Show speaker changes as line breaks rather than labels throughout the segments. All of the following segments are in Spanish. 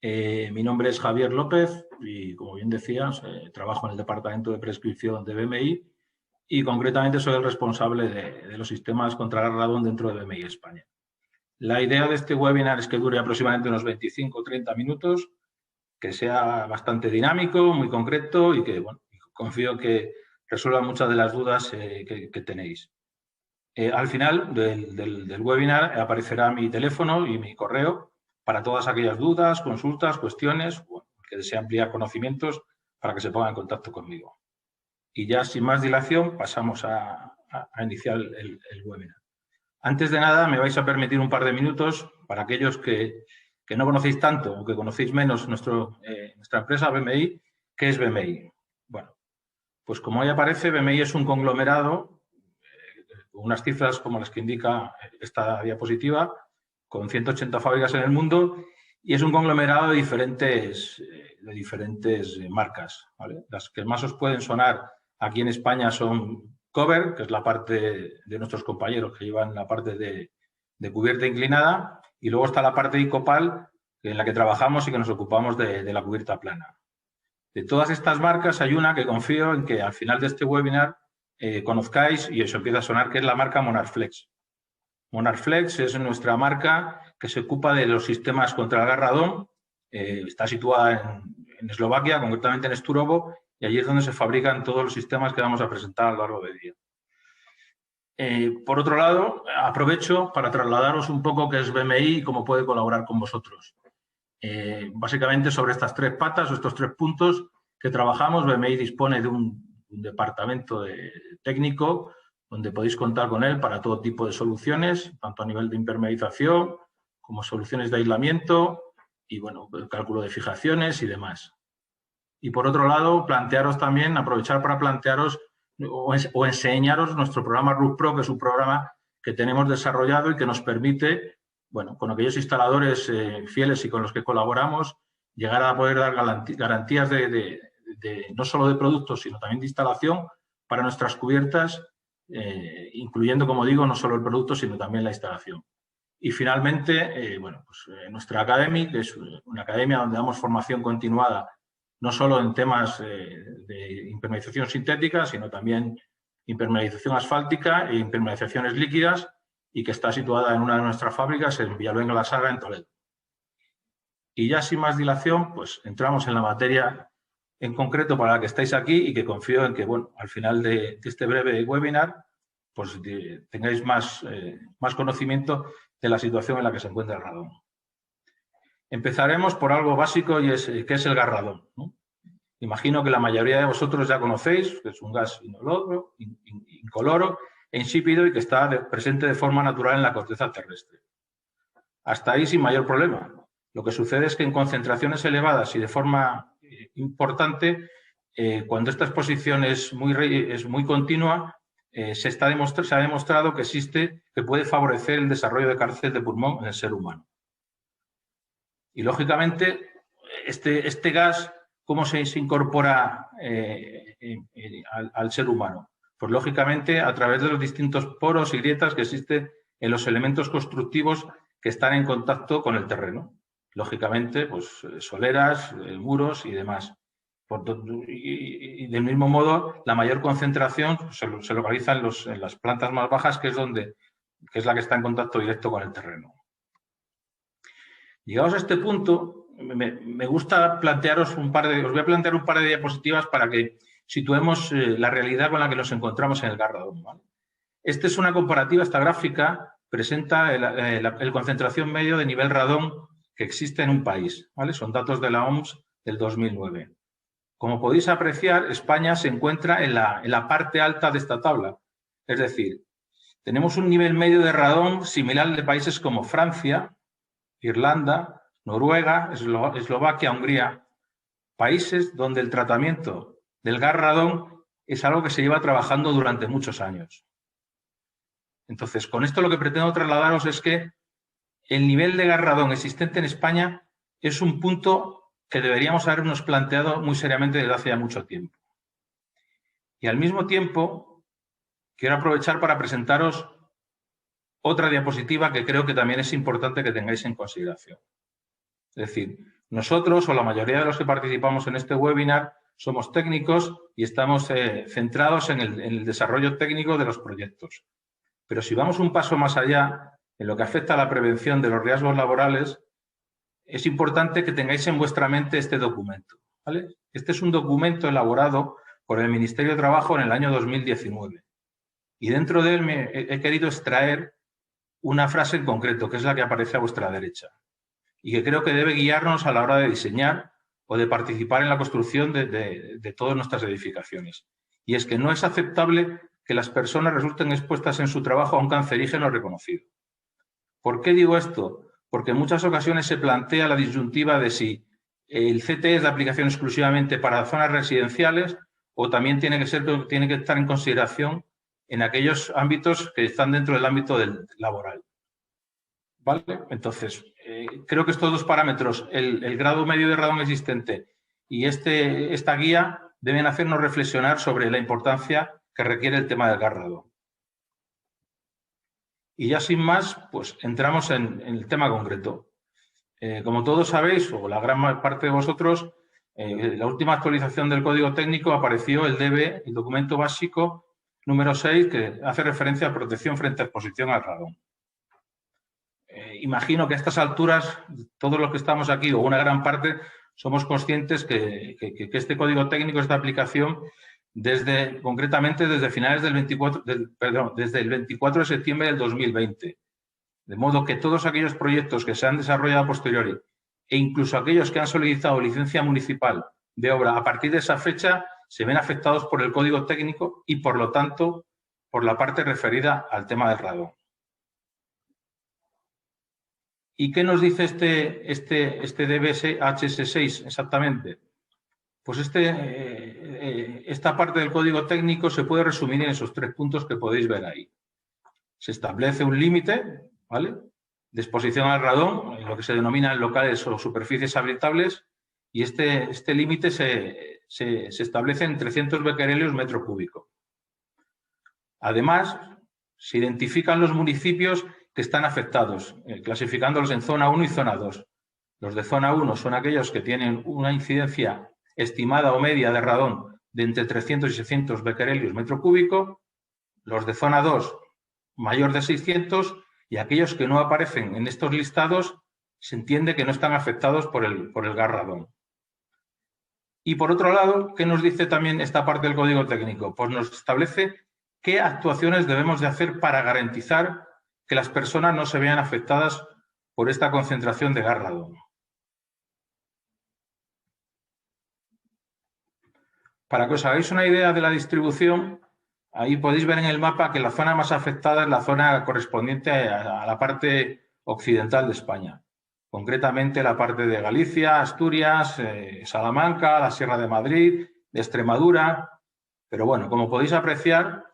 Mi nombre es Javier López y, como bien decías, trabajo en el departamento de prescripción de BMI y concretamente soy el responsable de los sistemas contra el radón dentro de BMI España. La idea de este webinar es que dure aproximadamente unos 25 o 30 minutos, que sea bastante dinámico, muy concreto y que, bueno, confío que resuelva muchas de las dudas que tenéis. Al final del webinar aparecerá mi teléfono y mi correo para todas aquellas dudas, consultas, cuestiones, bueno, que desee ampliar conocimientos para que se ponga en contacto conmigo. Y ya sin más dilación pasamos a iniciar el webinar. Antes de nada, me vais a permitir un par de minutos para aquellos que no conocéis tanto o que conocéis menos nuestra empresa BMI. ¿Qué es BMI? Bueno, pues como ahí aparece, BMI es un conglomerado, unas cifras como las que indica esta diapositiva, con 180 fábricas en el mundo, y es un conglomerado de diferentes marcas, ¿vale? Las que más os pueden sonar aquí en España son Cover, que es la parte de nuestros compañeros que llevan la parte de cubierta inclinada, y luego está la parte de Icopal, en la que trabajamos y que nos ocupamos de la cubierta plana. De todas estas marcas hay una que confío en que al final de este webinar conozcáis y os empieza a sonar, que es la marca Monarflex. Monarflex es nuestra marca que se ocupa de los sistemas contra el radón. Está situada en Eslovaquia, concretamente en Sturovo, y allí es donde se fabrican todos los sistemas que vamos a presentar a lo largo del día. Por otro lado, aprovecho para trasladaros un poco qué es BMI y cómo puede colaborar con vosotros. Básicamente sobre estas tres patas o estos tres puntos que trabajamos, BMI dispone de un departamento técnico donde podéis contar con él para todo tipo de soluciones, tanto a nivel de impermeabilización como soluciones de aislamiento y, bueno, el cálculo de fijaciones y demás. Y por otro lado, aprovechar para plantearos o enseñaros nuestro programa Roof Pro, que es un programa que tenemos desarrollado y que nos permite, bueno, con aquellos instaladores fieles y con los que colaboramos, llegar a poder dar garantías no solo de productos, sino también de instalación para nuestras cubiertas, incluyendo, como digo, no solo el producto, sino también la instalación. Y finalmente, nuestra Academy, que es una academia donde damos formación continuada, no solo en temas de impermeabilización sintética, sino también impermeabilización asfáltica e impermeabilizaciones líquidas, y que está situada en una de nuestras fábricas en Villaluenga la Sagra, en Toledo. Y ya sin más dilación, pues entramos en la materia en concreto para la que estáis aquí y que confío en que, bueno, al final de este breve webinar, pues tengáis más conocimiento de la situación en la que se encuentra el radón. Empezaremos por algo básico y es ¿qué es el gas radón? ¿No? Imagino que la mayoría de vosotros ya conocéis que es un gas inoloro, incoloro e insípido y que está presente de forma natural en la corteza terrestre. Hasta ahí sin mayor problema. Lo que sucede es que en concentraciones elevadas y de forma importante, cuando esta exposición es muy continua, se ha demostrado que puede favorecer el desarrollo de cáncer de pulmón en el ser humano. Y, lógicamente, este gas, ¿cómo se incorpora al ser humano? Pues, lógicamente, a través de los distintos poros y grietas que existen en los elementos constructivos que están en contacto con el terreno. Lógicamente, pues soleras, muros y demás. Y del mismo modo, la mayor concentración se localiza en las plantas más bajas, que es la que está en contacto directo con el terreno. Llegados a este punto, me gusta plantearos os voy a plantear un par de diapositivas para que situemos la realidad con la que nos encontramos en el gas radón, ¿vale? Esta es una comparativa, esta gráfica presenta el concentración medio de nivel radón que existe en un país, ¿vale? Son datos de la OMS del 2009. Como podéis apreciar, España se encuentra en la parte alta de esta tabla. Es decir, tenemos un nivel medio de radón similar al de países como Francia, Irlanda, Noruega, Eslovaquia, Hungría, países donde el tratamiento del gas radón es algo que se lleva trabajando durante muchos años. Entonces, con esto lo que pretendo trasladaros es que el nivel de gas radón existente en España es un punto que deberíamos habernos planteado muy seriamente desde hace ya mucho tiempo. Y al mismo tiempo, quiero aprovechar para presentaros otra diapositiva que creo que también es importante que tengáis en consideración. Es decir, Nosotros, o la mayoría de los que participamos en este webinar, somos técnicos y estamos centrados en el desarrollo técnico de los proyectos. Pero si vamos un paso más allá, en lo que afecta a la prevención de los riesgos laborales, es importante que tengáis en vuestra mente este documento, ¿vale? Este es un documento elaborado por el Ministerio de Trabajo en el año 2019. Y dentro de él he querido extraer una frase en concreto, que es la que aparece a vuestra derecha, y que creo que debe guiarnos a la hora de diseñar o de participar en la construcción de todas nuestras edificaciones. Y es que no es aceptable que las personas resulten expuestas en su trabajo a un cancerígeno reconocido. ¿Por qué digo esto? Porque en muchas ocasiones se plantea la disyuntiva de si el CTE es de aplicación exclusivamente para zonas residenciales o también tiene que estar en consideración en aquellos ámbitos que están dentro del ámbito laboral. ¿Vale? Entonces, creo que estos dos parámetros, el grado medio de radón existente y esta guía, deben hacernos reflexionar sobre la importancia que requiere el tema del gas radón. Y ya sin más, pues entramos en el tema concreto. Como todos sabéis, o la gran parte de vosotros, la última actualización del Código Técnico apareció el DB, el documento básico número 6, que hace referencia a protección frente a exposición al radón. Imagino que a estas alturas, todos los que estamos aquí, o una gran parte, somos conscientes que este Código Técnico, esta aplicación, concretamente desde finales del 24, desde el 24 de septiembre del 2020. De modo que todos aquellos proyectos que se han desarrollado a posteriori e incluso aquellos que han solicitado licencia municipal de obra a partir de esa fecha se ven afectados por el Código Técnico y, por lo tanto, por la parte referida al tema del radón. ¿Y qué nos dice este DBS-HS6 exactamente? Pues esta parte del Código Técnico se puede resumir en esos 3 puntos que podéis ver ahí. Se establece un límite, ¿vale?, de exposición al radón, en lo que se denominan locales o superficies habitables, y este límite se establece en 300 becquerelios metro cúbico. Además, se identifican los municipios que están afectados, clasificándolos en zona 1 y zona 2. Los de zona 1 son aquellos que tienen una incidencia estimada o media de radón de entre 300 y 600 becquerelios metro cúbico. Los de zona 2, mayor de 600, y aquellos que no aparecen en estos listados se entiende que no están afectados por el gas radón. Y por otro lado, ¿qué nos dice también esta parte del Código Técnico? Pues nos establece qué actuaciones debemos de hacer para garantizar que las personas no se vean afectadas por esta concentración de gas radón. Para que os hagáis una idea de la distribución, ahí podéis ver en el mapa que la zona más afectada es la zona correspondiente a la parte occidental de España. Concretamente la parte de Galicia, Asturias, Salamanca, la Sierra de Madrid, de Extremadura. Pero bueno, como podéis apreciar,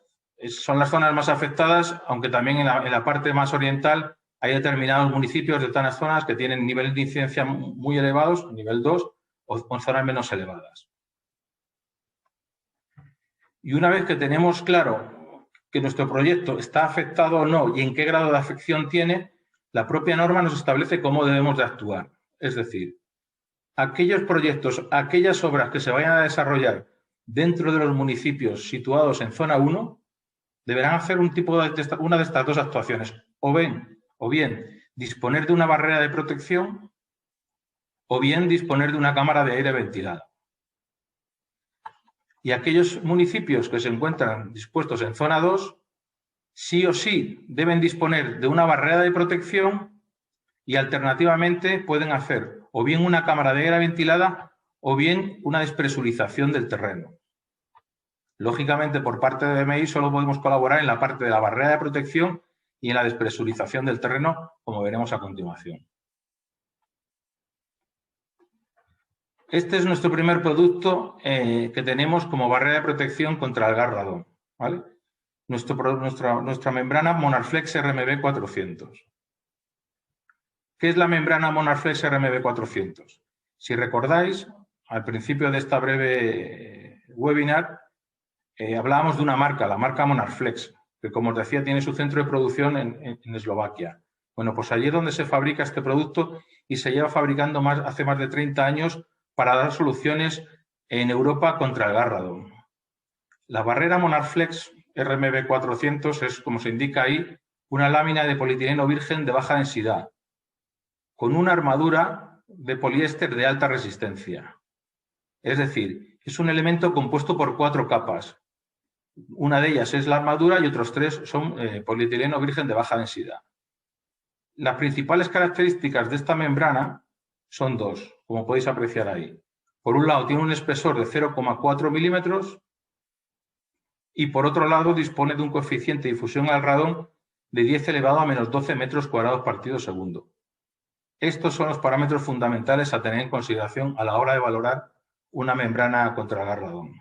son las zonas más afectadas, aunque también en la parte más oriental hay determinados municipios de otras zonas que tienen niveles de incidencia muy elevados, nivel 2, o zonas menos elevadas. Y una vez que tenemos claro que nuestro proyecto está afectado o no y en qué grado de afección tiene, la propia norma nos establece cómo debemos de actuar. Es decir, aquellos proyectos, aquellas obras que se vayan a desarrollar dentro de los municipios situados en zona 1, deberán hacer una de estas dos actuaciones. O bien disponer de una barrera de protección o bien disponer de una cámara de aire ventilada. Y aquellos municipios que se encuentran dispuestos en zona 2, sí o sí deben disponer de una barrera de protección y alternativamente pueden hacer o bien una cámara de aire ventilada o bien una despresurización del terreno. Lógicamente, por parte de BMI solo podemos colaborar en la parte de la barrera de protección y en la despresurización del terreno, como veremos a continuación. Este es nuestro primer producto que tenemos como barrera de protección contra el gas radón, ¿vale? Nuestra membrana Monarflex RMB 400. ¿Qué es la membrana Monarflex RMB 400? Si recordáis, al principio de esta breve webinar, hablábamos de una marca, la marca Monarflex, que, como os decía, tiene su centro de producción en Eslovaquia. Bueno, pues allí es donde se fabrica este producto y se lleva fabricando hace más de 30 años para dar soluciones en Europa contra el gas radón. La barrera Monarflex RMB 400 es, como se indica ahí, una lámina de polietileno virgen de baja densidad, con una armadura de poliéster de alta resistencia. Es decir, es un elemento compuesto por 4 capas. Una de ellas es la armadura y otros 3 son polietileno virgen de baja densidad. Las principales características de esta membrana son 2, como podéis apreciar ahí. Por un lado, tiene un espesor de 0,4 milímetros y por otro lado dispone de un coeficiente de difusión al radón de 10 elevado a menos 12 metros cuadrados partido segundo. Estos son los parámetros fundamentales a tener en consideración a la hora de valorar una membrana contra el gas radón.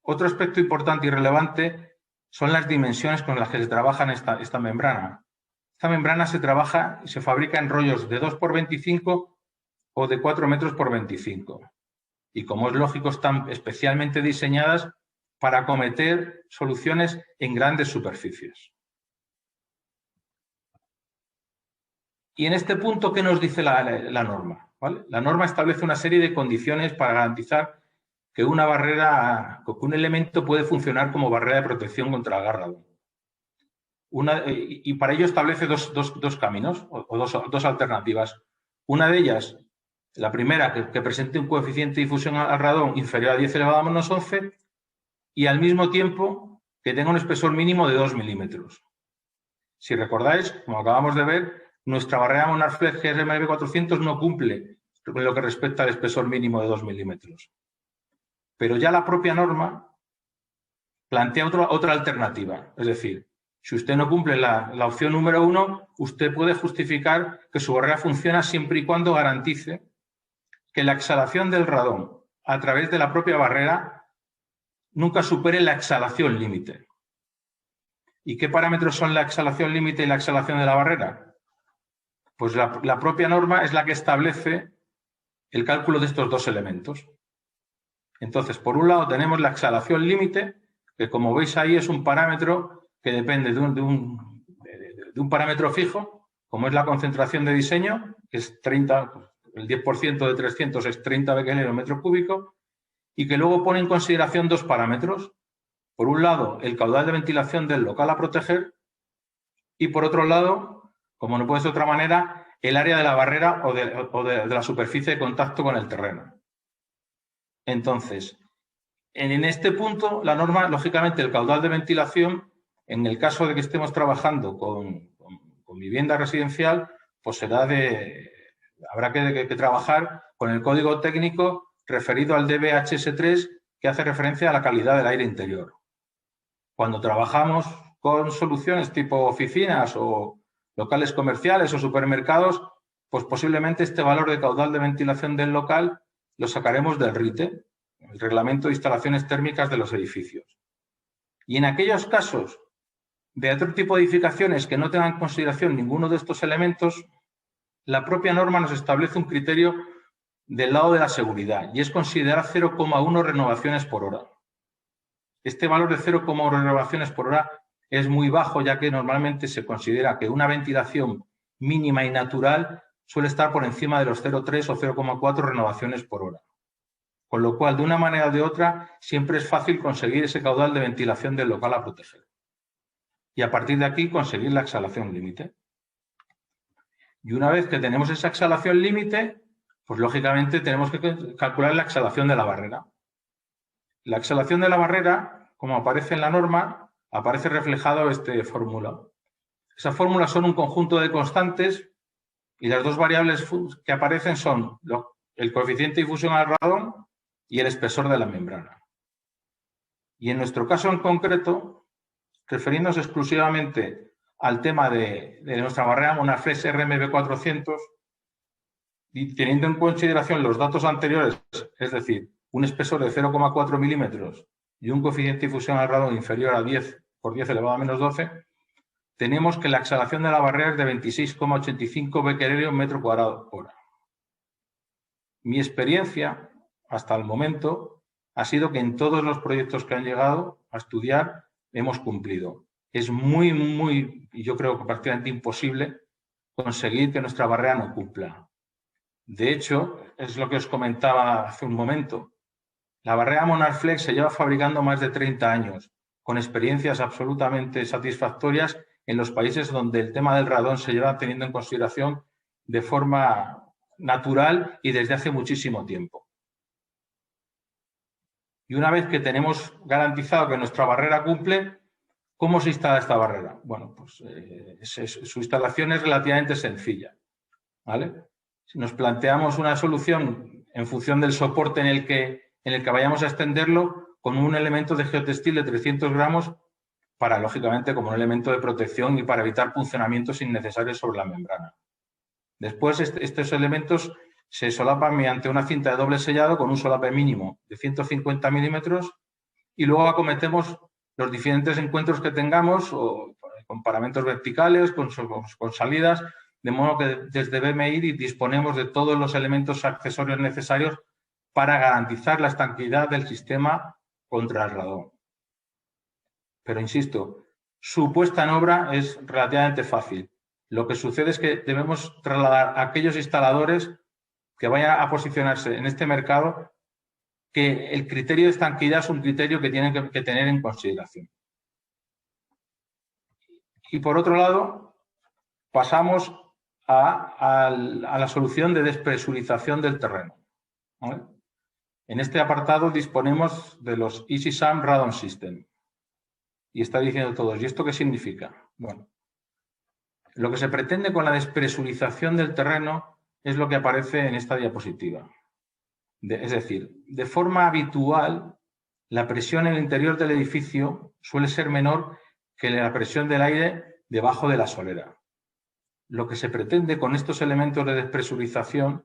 Otro aspecto importante y relevante son las dimensiones con las que se trabaja en esta membrana. Esta membrana se trabaja y se fabrica en rollos de 2 por 25 o de 4 metros por 25. Y como es lógico, están especialmente diseñadas para acometer soluciones en grandes superficies. Y en este punto, ¿qué nos dice la norma? ¿Vale? La norma establece una serie de condiciones para garantizar que una barrera, que un elemento puede funcionar como barrera de protección contra el gas radón. Y para ello establece dos caminos o dos alternativas. Una de ellas, la primera, que presente un coeficiente de difusión al radón inferior a 10 elevado a menos 11 y al mismo tiempo que tenga un espesor mínimo de 2 milímetros. Si recordáis, como acabamos de ver, nuestra barrera Monarflex RMB 400 no cumple en lo que respecta al espesor mínimo de 2 milímetros. Pero ya la propia norma plantea otra alternativa. Es decir, si usted no cumple la opción número 1, usted puede justificar que su barrera funciona siempre y cuando garantice que la exhalación del radón a través de la propia barrera nunca supere la exhalación límite. ¿Y qué parámetros son la exhalación límite y la exhalación de la barrera? Pues la propia norma es la que establece el cálculo de estos dos elementos. Entonces, por un lado tenemos la exhalación límite, que como veis ahí es un parámetro que depende de un parámetro fijo, como es la concentración de diseño, que es 30, el 10% de 300 es 30 becquerel metro cúbico, y que luego pone en consideración dos parámetros. Por un lado, el caudal de ventilación del local a proteger y por otro lado, como no puede ser de otra manera, el área de la barrera o de la superficie de contacto con el terreno. Entonces, en este punto, la norma, lógicamente, el caudal de ventilación, en el caso de que estemos trabajando con vivienda residencial, pues habrá que trabajar con el código técnico referido al DBHS3, que hace referencia a la calidad del aire interior. Cuando trabajamos con soluciones tipo oficinas o locales comerciales o supermercados, pues posiblemente este valor de caudal de ventilación del local lo sacaremos del RITE, el Reglamento de Instalaciones Térmicas de los Edificios. Y en aquellos casos de otro tipo de edificaciones que no tengan en consideración ninguno de estos elementos, la propia norma nos establece un criterio del lado de la seguridad y es considerar 0,1 renovaciones por hora. Este valor de 0,1 renovaciones por hora es muy bajo, ya que normalmente se considera que una ventilación mínima y natural suele estar por encima de los 0,3 o 0,4 renovaciones por hora. Con lo cual, de una manera o de otra, siempre es fácil conseguir ese caudal de ventilación del local a proteger. Y a partir de aquí, conseguir la exhalación límite. Y una vez que tenemos esa exhalación límite, pues lógicamente tenemos que calcular la exhalación de la barrera. La exhalación de la barrera, como aparece en la norma, aparece reflejado esta fórmula. Esas fórmulas son un conjunto de constantes y las dos variables que aparecen son el coeficiente de difusión al radón y el espesor de la membrana. Y en nuestro caso en concreto, refiriéndonos exclusivamente al tema de nuestra barrera Monarflex RMB 400 y teniendo en consideración los datos anteriores, es decir, un espesor de 0,4 milímetros y un coeficiente de difusión al radón inferior a 10 por 10 elevado a menos 12, tenemos que la exhalación de la barrera es de 26,85 becquerel metro cuadrado hora. Mi experiencia hasta el momento ha sido que en todos los proyectos que han llegado a estudiar hemos cumplido. Es muy, y yo creo que prácticamente imposible conseguir que nuestra barrera no cumpla. De hecho, es lo que os comentaba hace un momento. La barrera Monarflex se lleva fabricando más de 30 años, con experiencias absolutamente satisfactorias en los países donde el tema del radón se lleva teniendo en consideración de forma natural y desde hace muchísimo tiempo. Y una vez que tenemos garantizado que nuestra barrera cumple, ¿cómo se instala esta barrera? Bueno, pues su instalación es relativamente sencilla, ¿vale? Si nos planteamos una solución en función del soporte en el que vayamos a extenderlo, con un elemento de geotextil de 300 gramos para, lógicamente, como un elemento de protección y para evitar puncionamientos innecesarios sobre la membrana. Después, estos elementos se solapan mediante una cinta de doble sellado con un solape mínimo de 150 milímetros y luego acometemos los diferentes encuentros que tengamos o con paramentos verticales, con salidas, de modo que desde BMI disponemos de todos los elementos accesorios necesarios para garantizar la estanqueidad del sistema contra el radón. Pero, insisto, su puesta en obra es relativamente fácil. Lo que sucede es que debemos trasladar a aquellos instaladores que vayan a posicionarse en este mercado que el criterio de estanqueidad es un criterio que tienen que tener en consideración. Y, por otro lado, pasamos a la solución de despresurización del terreno, ¿vale? En este apartado disponemos de los EasySum Radon System. Y está diciendo todos, ¿y esto qué significa? Bueno, lo que se pretende con la despresurización del terreno es lo que aparece en esta diapositiva. Es decir, de forma habitual, la presión en el interior del edificio suele ser menor que la presión del aire debajo de la solera. Lo que se pretende con estos elementos de despresurización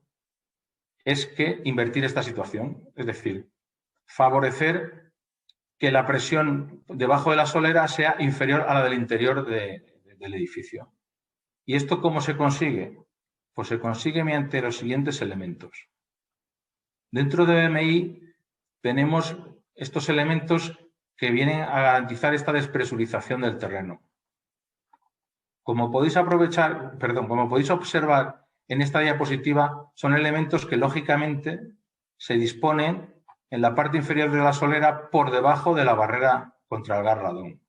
es que invertir esta situación, es decir, favorecer que la presión debajo de la solera sea inferior a la del interior del edificio. ¿Y esto cómo se consigue? Pues se consigue mediante los siguientes elementos. Dentro de BMI tenemos estos elementos que vienen a garantizar esta despresurización del terreno. Como podéis observar en esta diapositiva, son elementos que lógicamente se disponen en la parte inferior de la solera por debajo de la barrera contra el gas radón.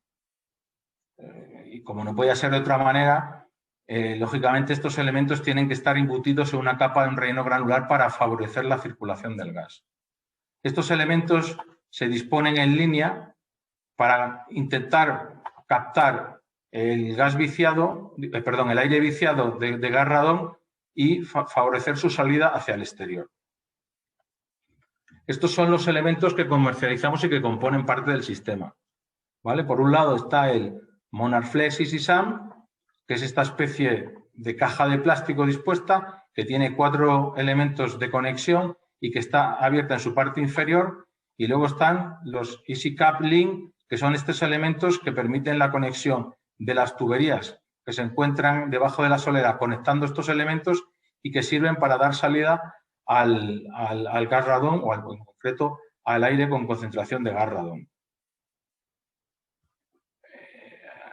Y como no podía ser de otra manera, lógicamente estos elementos tienen que estar embutidos en una capa de un relleno granular para favorecer la circulación del gas. Estos elementos se disponen en línea para intentar captar el gas viciado, el aire viciado de gas radón y favorecer su salida hacia el exterior. Estos son los elementos que comercializamos y que componen parte del sistema, ¿vale? Por un lado está el Monarflex EasySum, que es esta especie de caja de plástico dispuesta que tiene 4 elementos de conexión y que está abierta en su parte inferior, y luego están los EasyCap Link, que son estos elementos que permiten la conexión de las tuberías que se encuentran debajo de la solera conectando estos elementos y que sirven para dar salida al gas radón o en concreto al aire con concentración de gas radón.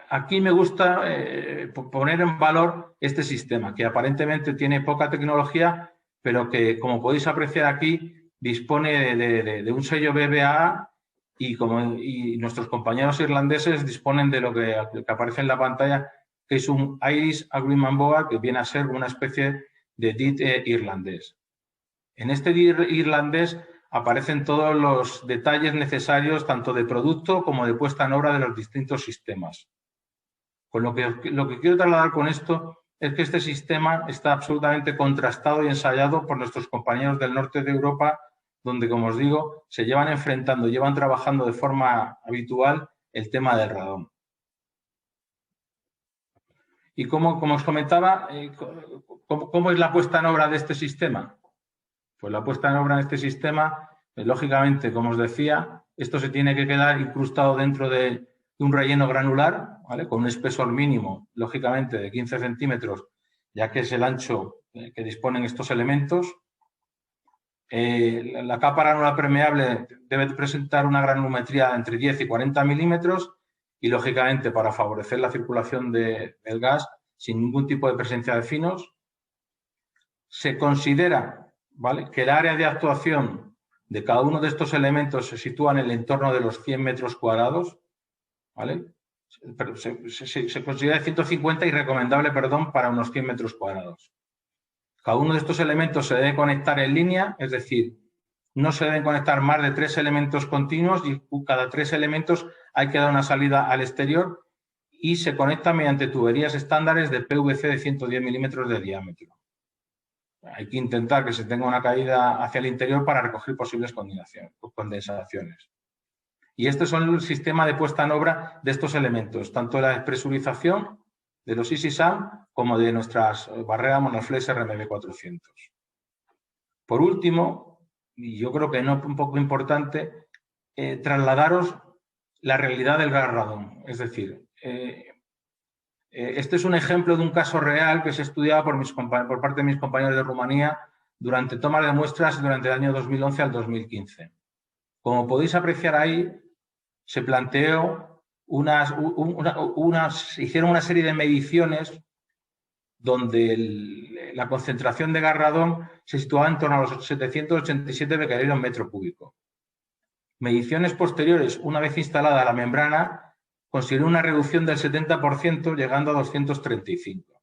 Aquí me gusta poner en valor este sistema, que aparentemente tiene poca tecnología, pero que, como podéis apreciar aquí, dispone de un sello BBA y nuestros compañeros irlandeses disponen de lo que aparece en la pantalla, que es un Irish Agreement Board, que viene a ser una especie de DIT irlandés. En este DIT irlandés aparecen todos los detalles necesarios tanto de producto como de puesta en obra de los distintos sistemas. Con lo que quiero trasladar con esto es que este sistema está absolutamente contrastado y ensayado por nuestros compañeros del norte de Europa, donde, como os digo, se llevan trabajando de forma habitual el tema del radón. Y como os comentaba, ¿cómo es la puesta en obra de este sistema? Pues la puesta en obra de este sistema, lógicamente, como os decía, esto se tiene que quedar incrustado dentro de un relleno granular, ¿vale? Con un espesor mínimo, lógicamente, de 15 centímetros, ya que es el ancho que disponen estos elementos. La capa granular permeable debe presentar una granulometría de entre 10 y 40 milímetros y, lógicamente, para favorecer la circulación del gas, sin ningún tipo de presencia de finos. Se considera, ¿vale?, que el área de actuación de cada uno de estos elementos se sitúa en el entorno de los 100 metros cuadrados, ¿vale? Pero se considera 150 y recomendable, perdón, para unos 100 metros cuadrados. Cada uno de estos elementos se debe conectar en línea, es decir, no se deben conectar más de 3 elementos continuos y cada 3 elementos hay que dar una salida al exterior y se conecta mediante tuberías estándares de PVC de 110 milímetros de diámetro. Hay que intentar que se tenga una caída hacia el interior para recoger posibles condensaciones. Y este es el sistema de puesta en obra de estos elementos, tanto la despresurización de los Easy-SAM como de nuestras barreras Monarflex RMB 400. Por último, y yo creo que no un poco importante, trasladaros la realidad del gas radón. Es decir, este es un ejemplo de un caso real que se estudiaba por parte de mis compañeros de Rumanía durante tomas de muestras durante el año 2011 al 2015. Como podéis apreciar ahí, se planteó hicieron una serie de mediciones donde la concentración de gas radón se situaba en torno a los 787 becquerel metro cúbico. Mediciones posteriores, una vez instalada la membrana, consiguieron una reducción del 70%, llegando a 235.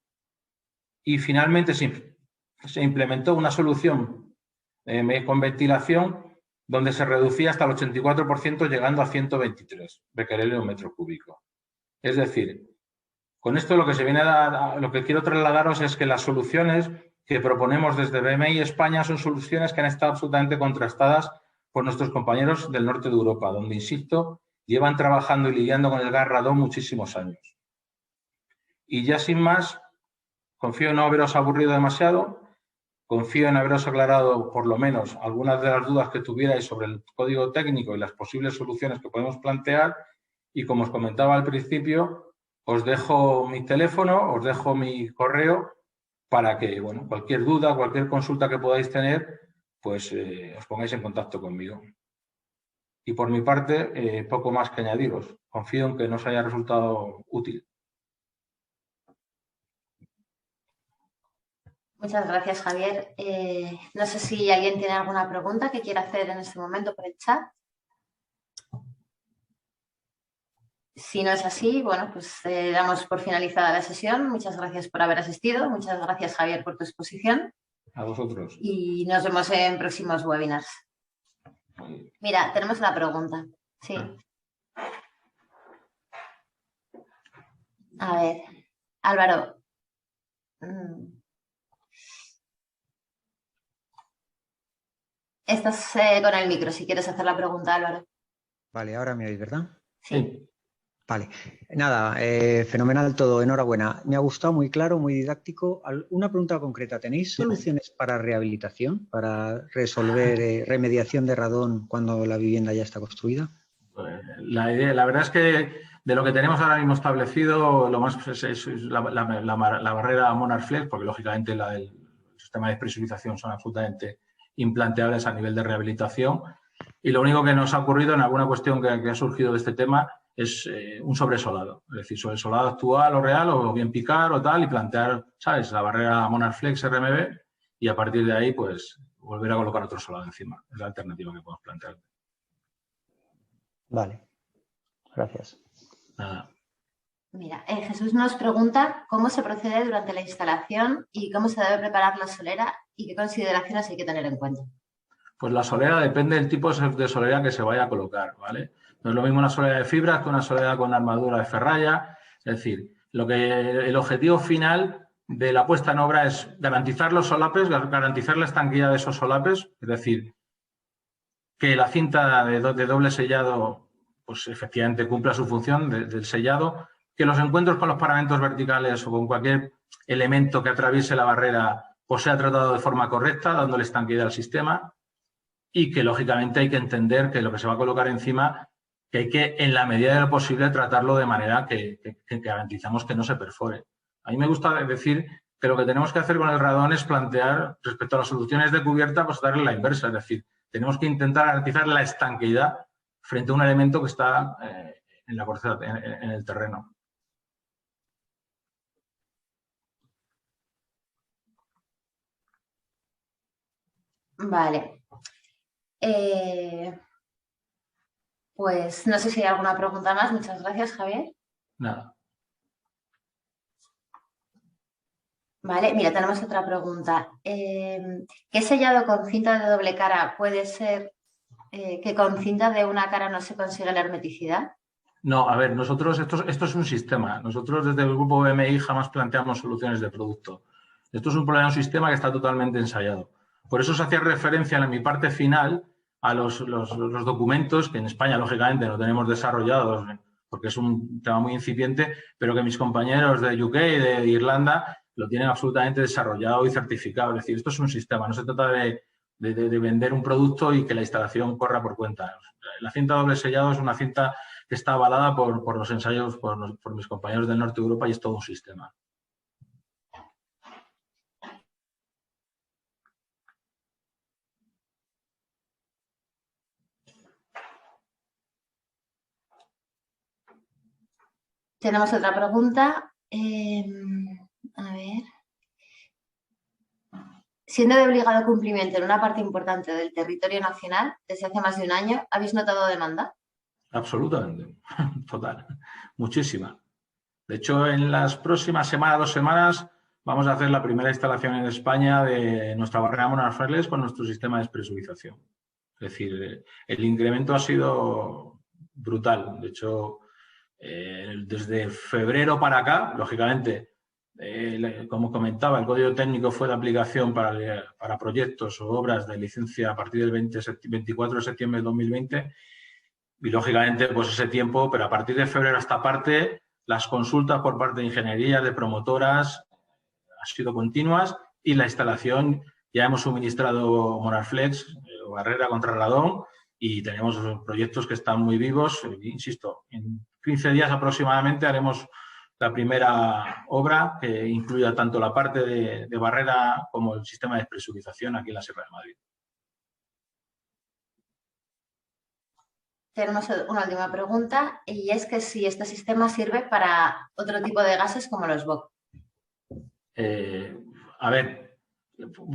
Y finalmente se implementó una solución con ventilación donde se reducía hasta el 84%, llegando a 123 becquerel metro cúbico. Es decir, con esto lo que quiero trasladaros es que las soluciones que proponemos desde BMI España son soluciones que han estado absolutamente contrastadas por nuestros compañeros del norte de Europa, donde, insisto, llevan trabajando y lidiando con el gas radón muchísimos años. Y ya sin más, confío en no haberos aburrido demasiado, confío en haberos aclarado por lo menos algunas de las dudas que tuvierais sobre el código técnico y las posibles soluciones que podemos plantear. Y como os comentaba al principio, os dejo mi teléfono, os dejo mi correo para que, bueno, cualquier duda, cualquier consulta que podáis tener, pues os pongáis en contacto conmigo. Y por mi parte, poco más que añadiros. Confío en que nos haya resultado útil.
Muchas gracias, Javier. No sé si alguien tiene alguna pregunta que quiera hacer en este momento por el chat. Si no es así, bueno, pues damos por finalizada la sesión. Muchas gracias por haber asistido. Muchas gracias, Javier, por tu exposición.
A vosotros.
Y nos vemos en próximos webinars. Mira, tenemos una pregunta. Sí. A ver, Álvaro. Estás con el micro, si quieres hacer la pregunta, Álvaro.
Vale, ahora me oís, ¿verdad?
Sí.
Vale. Nada, fenomenal todo, enhorabuena. Me ha gustado, muy claro, muy didáctico. Una pregunta concreta, ¿tenéis soluciones para rehabilitación, para resolver remediación de radón cuando la vivienda ya está construida?
La verdad es que de lo que tenemos ahora mismo establecido, lo más es la barrera Monarflex, porque lógicamente el sistema de despresurización son absolutamente implanteables a nivel de rehabilitación. Y lo único que nos ha ocurrido en alguna cuestión que ha surgido de este tema es un sobresolado. Es decir, sobresolado actual o real, o bien picar o tal, y plantear, ¿sabes?, la barrera Monarflex RMB, y a partir de ahí, pues, volver a colocar otro solado encima. Es la alternativa que podemos plantear.
Vale. Gracias.
Nada.
Mira, Jesús nos pregunta cómo se procede durante la instalación y cómo se debe preparar la solera y qué consideraciones hay que tener en cuenta. Pues la solera depende del tipo de solera que se vaya a colocar, ¿vale? No es lo mismo una solera de fibra que una solera con armadura de ferralla. Es decir, el objetivo final de la puesta en obra es garantizar los solapes, garantizar la estanqueidad de esos solapes, es decir, que la cinta de doble sellado, pues efectivamente cumpla su función del sellado, que los encuentros con los paramentos verticales o con cualquier elemento que atraviese la barrera pues sea tratado de forma correcta, dándole estanqueidad al sistema, y que lógicamente hay que entender que lo que se va a colocar encima, que hay que, en la medida de lo posible, tratarlo de manera que garantizamos que no se perfore. A mí me gusta decir que lo que tenemos que hacer con el radón es plantear, respecto a las soluciones de cubierta, pues darle la inversa, es decir, tenemos que intentar garantizar la estanqueidad frente a un elemento que está en el terreno. Vale. Pues no sé si hay alguna pregunta más. Muchas gracias, Javier.
Nada.
Vale, mira, tenemos otra pregunta. ¿Qué sellado con cinta de doble cara puede ser que con cinta de una cara no se consigue la hermeticidad?
No, a ver, nosotros, esto es un sistema. Nosotros desde el grupo BMI jamás planteamos soluciones de producto. Esto es un problema de un sistema que está totalmente ensayado. Por eso se hacía referencia en mi parte final a los documentos que en España, lógicamente, no tenemos desarrollados porque es un tema muy incipiente, pero que mis compañeros de UK y de Irlanda lo tienen absolutamente desarrollado y certificado. Es decir, esto es un sistema, no se trata de vender un producto y que la instalación corra por cuenta. La cinta doble sellado es una cinta que está avalada por los ensayos, por mis compañeros del norte de Europa y es todo un sistema.
Tenemos otra pregunta. A ver. Siendo de obligado cumplimiento en una parte importante del territorio nacional desde hace más de un año, ¿habéis notado demanda?
Absolutamente, total, muchísima. De hecho, en las próximas semanas, 2 semanas, vamos a hacer la primera instalación en España de nuestra barrera monoflex con nuestro sistema de despresurización. Es decir, el incremento ha sido brutal. De hecho, desde febrero para acá, lógicamente, como comentaba, el código técnico fue de aplicación para proyectos o obras de licencia a partir del 24 de septiembre de 2020 y, lógicamente, pues ese tiempo, pero a partir de febrero a esta parte, las consultas por parte de ingeniería, de promotoras, han sido continuas y la instalación ya hemos suministrado Monarflex, barrera contra radón, y tenemos proyectos que están muy vivos. Insisto, en 15 días aproximadamente haremos la primera obra que incluya tanto la parte de barrera como el sistema de despresurización aquí en la Sierra de Madrid.
Tenemos una última pregunta y es que si este sistema sirve para otro tipo de gases como los BOC.
A ver,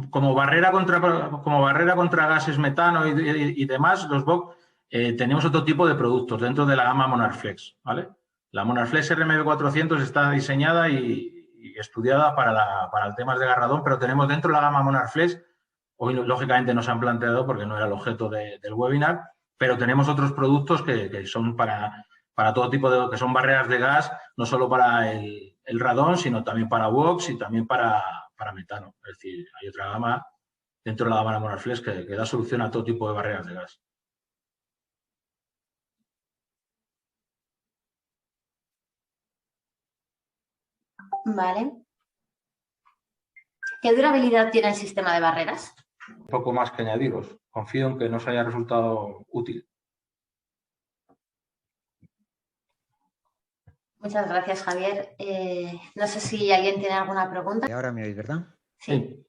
como barrera contra gases metano y demás, los BOC, tenemos otro tipo de productos dentro de la gama Monarflex, ¿vale? La Monarflex RMB400 está diseñada y estudiada para el tema de radón, pero tenemos dentro de la gama Monarflex, hoy lógicamente no se han planteado porque no era el objeto del webinar, pero tenemos otros productos que son para todo tipo de, que son barreras de gas, no solo para el radón, sino también para WOX y también para metano. Es decir, hay otra gama dentro de la gama Monarflex que da solución a todo tipo de barreras de gas.
Vale. ¿Qué durabilidad tiene el sistema de barreras?
Poco más que añadiros. Confío en que nos haya resultado útil.
Muchas gracias, Javier. No sé si alguien tiene alguna pregunta.
Y ahora me oís, ¿verdad?
Sí.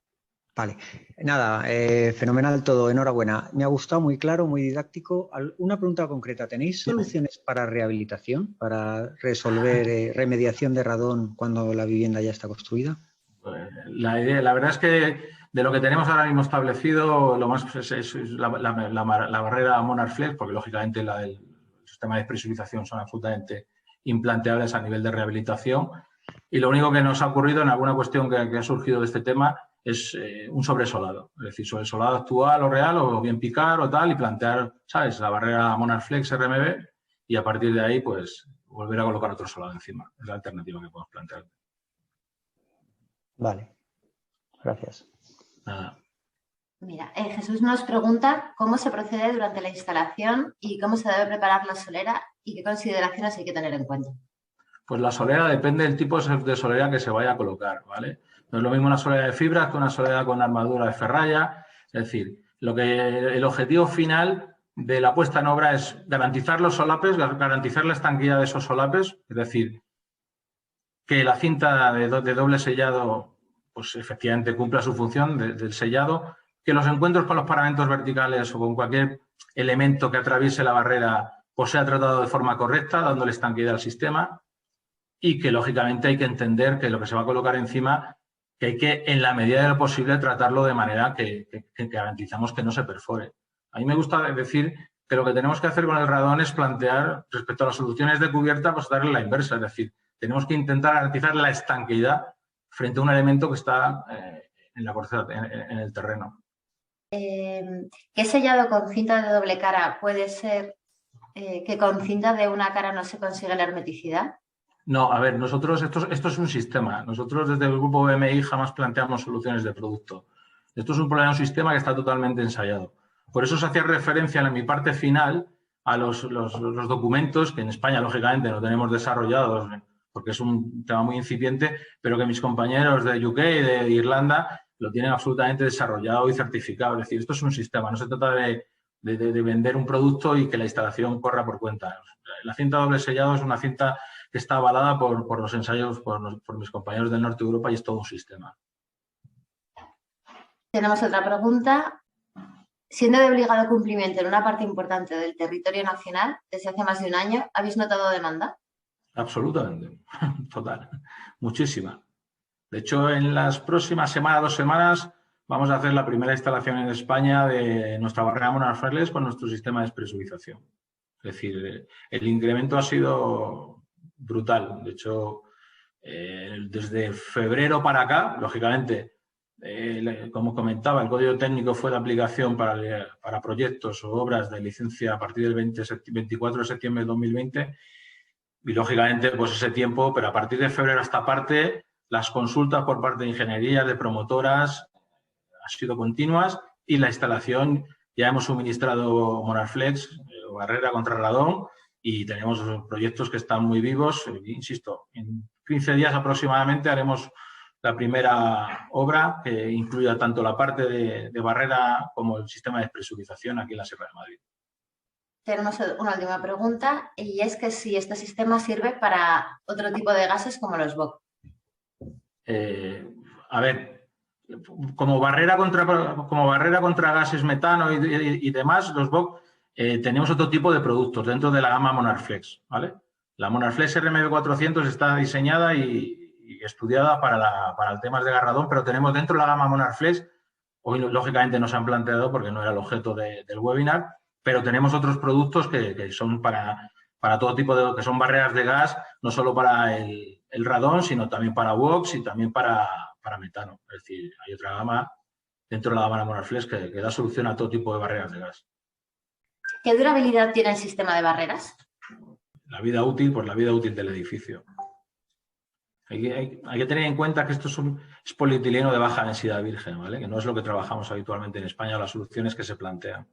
Vale. Nada, fenomenal todo. Enhorabuena. Me ha gustado, muy claro, muy didáctico. Una pregunta concreta. ¿Tenéis soluciones para rehabilitación, para resolver remediación de radón cuando la vivienda ya está construida?
La verdad es que de lo que tenemos ahora mismo establecido, lo más es la barrera Monarflex, porque lógicamente el sistema de despresurización son absolutamente implanteables a nivel de rehabilitación. Y lo único que nos ha ocurrido en alguna cuestión que ha surgido de este tema es un sobresolado. Es decir, sobresolado actual o real, o bien picar o tal, y plantear, ¿sabes?, la barrera Monarflex RMB y a partir de ahí, pues, volver a colocar otro solado encima. Es la alternativa que podemos plantear.
Vale. Gracias.
Nada.
Mira, Jesús nos pregunta cómo se procede durante la instalación y cómo se debe preparar la solera y qué consideraciones hay que tener en cuenta.
Pues la solera depende del tipo de solera que se vaya a colocar, ¿vale? No es lo mismo una solera de fibra que una solera con armadura de ferralla. Es decir, el objetivo final de la puesta en obra es garantizar los solapes, garantizar la estanqueidad de esos solapes, es decir, que la cinta de doble sellado, pues efectivamente cumpla su función del sellado, que los encuentros con los paramentos verticales o con cualquier elemento que atraviese la barrera pues sea tratado de forma correcta, dándole estanqueidad al sistema, y que lógicamente hay que entender que lo que se va a colocar encima, que hay que, en la medida de lo posible, tratarlo de manera que garantizamos que no se perfore. A mí me gusta decir que lo que tenemos que hacer con el radón es plantear, respecto a las soluciones de cubierta, pues darle la inversa. Es decir, tenemos que intentar garantizar la estanqueidad frente a un elemento que está en el terreno.
¿Qué sellado con cinta de doble cara puede ser que con cinta de una cara no se consigue la hermeticidad?
No, a ver, nosotros, esto es un sistema. Nosotros desde el grupo BMI jamás planteamos soluciones de producto. Esto es un problema de un sistema que está totalmente ensayado. Por eso se hacía referencia en mi parte final a los documentos que en España, lógicamente, no tenemos desarrollados porque es un tema muy incipiente, pero que mis compañeros de UK y de Irlanda lo tienen absolutamente desarrollado y certificado. Es decir, esto es un sistema, no se trata de vender un producto y que la instalación corra por cuenta. La cinta doble sellado es una cinta que está avalada por los ensayos, por mis compañeros del norte de Europa y es todo un sistema.
Tenemos otra pregunta. Siendo de obligado cumplimiento en una parte importante del territorio nacional, desde hace más de un año, ¿habéis notado demanda?
Absolutamente, total, muchísima. De hecho, en las próximas semanas, 2 semanas, vamos a hacer la primera instalación en España de nuestra barrera monoflex con nuestro sistema de despresurización. Es decir, el incremento ha sido brutal. De hecho, desde febrero para acá, lógicamente, como comentaba, el código técnico fue de aplicación para proyectos o obras de licencia a partir del 24 de septiembre de 2020 y, lógicamente, pues ese tiempo, pero a partir de febrero hasta parte, las consultas por parte de ingeniería, de promotoras, han sido continuas y la instalación ya hemos suministrado Monarflex, barrera contra radón, y tenemos proyectos que están muy vivos. Insisto, en 15 días aproximadamente haremos la primera obra que incluya tanto la parte de barrera como el sistema de despresurización aquí en la Sierra de Madrid.
Tenemos una última pregunta y es que si este sistema sirve para otro tipo de gases como los BOC.
A ver, como barrera contra gases metano y demás, los BOC tenemos otro tipo de productos dentro de la gama Monarflex, ¿vale? La Monarflex RMB400 está diseñada y estudiada para el tema de radón, pero tenemos dentro de la gama Monarflex, hoy lógicamente no se han planteado porque no era el objeto del webinar, pero tenemos otros productos que son para todo tipo de, que son barreras de gas, no solo para el radón, sino también para WOX y también para metano. Es decir, hay otra gama dentro de la gama Monarflex que da solución a todo tipo de barreras de gas.
¿Qué durabilidad tiene el sistema de barreras?
La vida útil, pues la vida útil del edificio. Hay que tener en cuenta que esto es polietileno de baja densidad virgen, ¿vale? Que no es lo que trabajamos habitualmente en España o las soluciones que se plantean.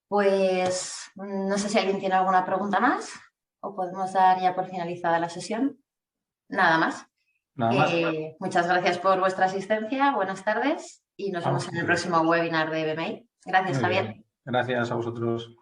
Pues no sé si alguien tiene alguna pregunta más o podemos dar ya por finalizada la sesión. Nada más.
Nada más.
Muchas gracias por vuestra asistencia. Buenas tardes y nos vemos en el próximo webinar de BMI. Gracias, Javier.
Gracias a vosotros.